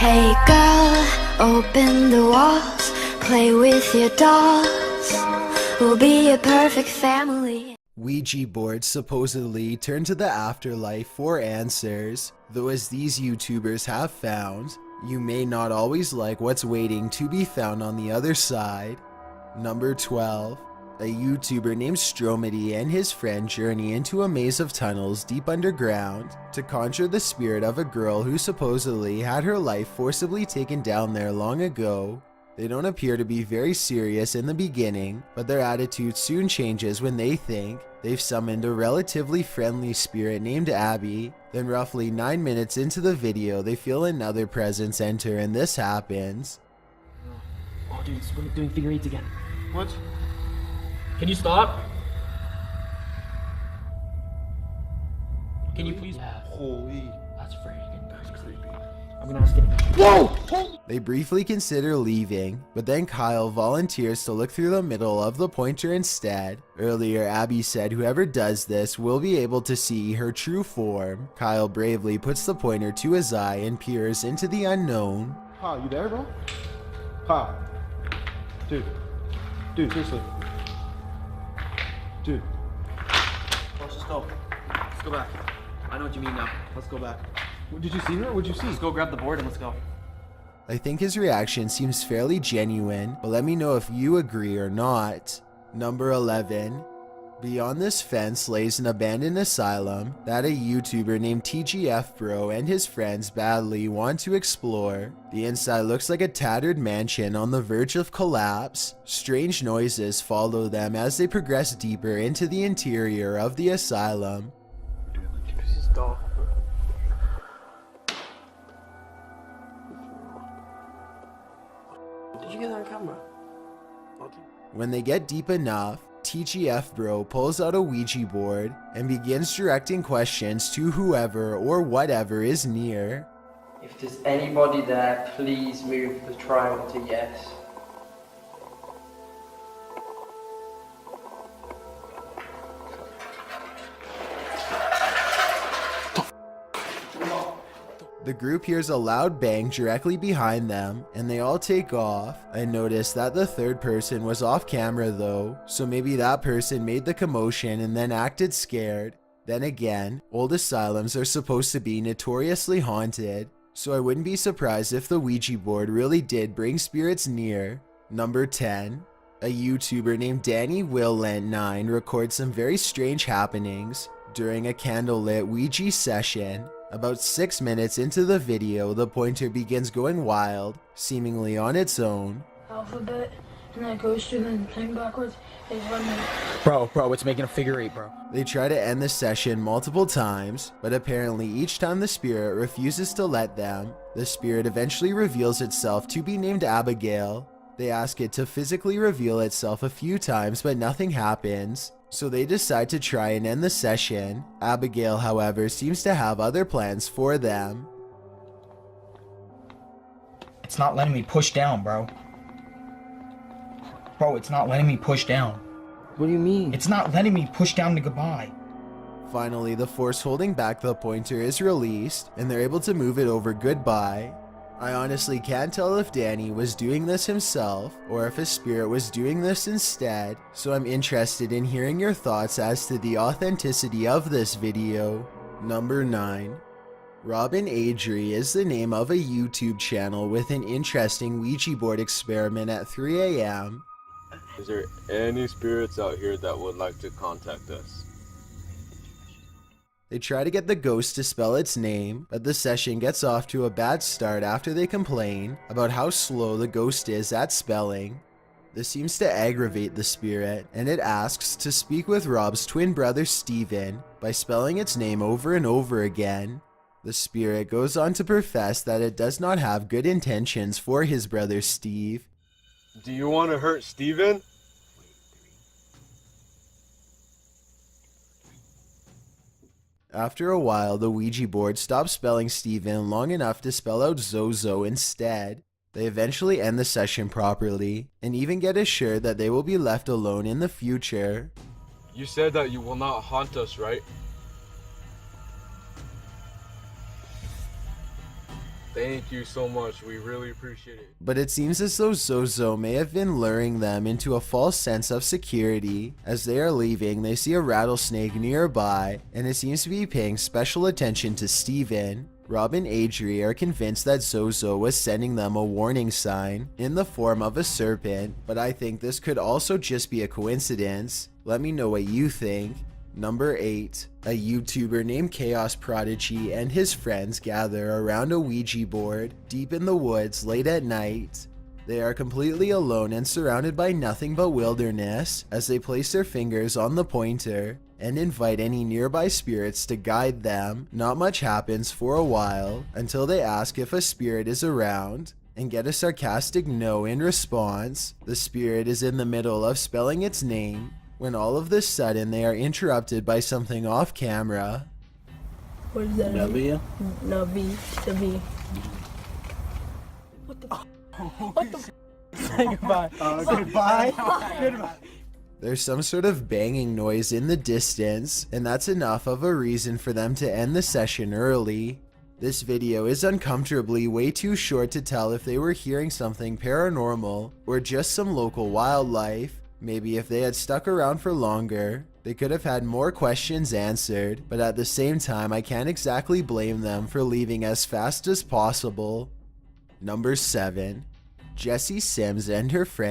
Hey girl, open the walls, play with your dolls. We'll be a perfect family. Ouija boards supposedly turn to the afterlife for answers, though as these YouTubers have found, you may not always like what's waiting to be found on the other side. Number 12. A YouTuber named Stromedy and his friend journey into a maze of tunnels deep underground to conjure the spirit of a girl who supposedly had her life forcibly taken down there long ago. They don't appear to be very serious in the beginning, but their attitude soon changes when they think they've summoned a relatively friendly spirit named Abby. Then roughly 9 minutes into the video, they feel another presence enter and this happens. Oh dude, we're doing figure eights again. What? Can you stop? Can you please? Yeah. Holy. That's creepy. I'm gonna ask it. Whoa! They briefly consider leaving, but then Kyle volunteers to look through the middle of the pointer instead. Earlier, Abby said whoever does this will be able to see her true form. Kyle bravely puts the pointer to his eye and peers into the unknown. Ha, you there, bro? Ha. Dude, seriously. Dude. Let's just go. Let's go back. I know what you mean now. Let's go back. Did you see her? What'd you see? Let's go grab the board and let's go. I think his reaction seems fairly genuine, but let me know if you agree or not. Number 11. Beyond this fence lays an abandoned asylum that a YouTuber named TGF Bro and his friends badly want to explore. The inside looks like a tattered mansion on the verge of collapse. Strange noises follow them as they progress deeper into the interior of the asylum. This is dark. Did you get that on camera? When they get deep enough, TGF Bro pulls out a Ouija board and begins directing questions to whoever or whatever is near. If there's anybody there, please move the triangle to yes. The group hears a loud bang directly behind them, and they all take off. I noticed that the third person was off camera though, so maybe that person made the commotion and then acted scared. Then again, old asylums are supposed to be notoriously haunted, so I wouldn't be surprised if the Ouija board really did bring spirits near. Number 10. A YouTuber named DannyWillLent9 records some very strange happenings during a candlelit Ouija session. About 6 minutes into the video, the pointer begins going wild, seemingly on its own. Alphabet, and then it goes through the thing backwards. It's running. Bro, it's making a figure eight, bro. They try to end the session multiple times, but apparently each time the spirit refuses to let them. The spirit eventually reveals itself to be named Abigail. They ask it to physically reveal itself a few times, but nothing happens. So they decide to try and end the session. Abigail, however, seems to have other plans for them. It's not letting me push down, bro. Bro, it's not letting me push down. What do you mean? It's not letting me push down to goodbye. Finally, the force holding back the pointer is released, and they're able to move it over goodbye. I honestly can't tell if Danny was doing this himself or if a spirit was doing this instead, so I'm interested in hearing your thoughts as to the authenticity of this video. Number 9. Robin Adri is the name of a YouTube channel with an interesting Ouija board experiment at 3 a.m. Is there any spirits out here that would like to contact us? They try to get the ghost to spell its name, but the session gets off to a bad start after they complain about how slow the ghost is at spelling. This seems to aggravate the spirit, and it asks to speak with Rob's twin brother Steven by spelling its name over and over again. The spirit goes on to profess that it does not have good intentions for his brother Steve. Do you want to hurt Steven? After a while, the Ouija board stops spelling Steven long enough to spell out Zozo instead. They eventually end the session properly, and even get assured that they will be left alone in the future. You said that you will not haunt us, right? Thank you so much. We really appreciate it. But it seems as though Zozo may have been luring them into a false sense of security. As they are leaving, they see a rattlesnake nearby, and it seems to be paying special attention to Steven. Rob and Adri are convinced that Zozo was sending them a warning sign in the form of a serpent, but I think this could also just be a coincidence. Let me know what you think. Number 8. A YouTuber named Chaos Prodigy and his friends gather around a Ouija board deep in the woods late at night. They are completely alone and surrounded by nothing but wilderness as they place their fingers on the pointer and invite any nearby spirits to guide them. Not much happens for a while until they ask if a spirit is around and get a sarcastic no in response. The spirit is in the middle of spelling its name when all of a sudden they are interrupted by something off camera. What is that? W? No, V. The V. Say goodbye. Goodbye. Goodbye. There's some sort of banging noise in the distance, and that's enough of a reason for them to end the session early. This video is uncomfortably way too short to tell if they were hearing something paranormal or just some local wildlife. Maybe if they had stuck around for longer, they could have had more questions answered, but at the same time I can't exactly blame them for leaving as fast as possible. Number 7. Jessie Sims and her friend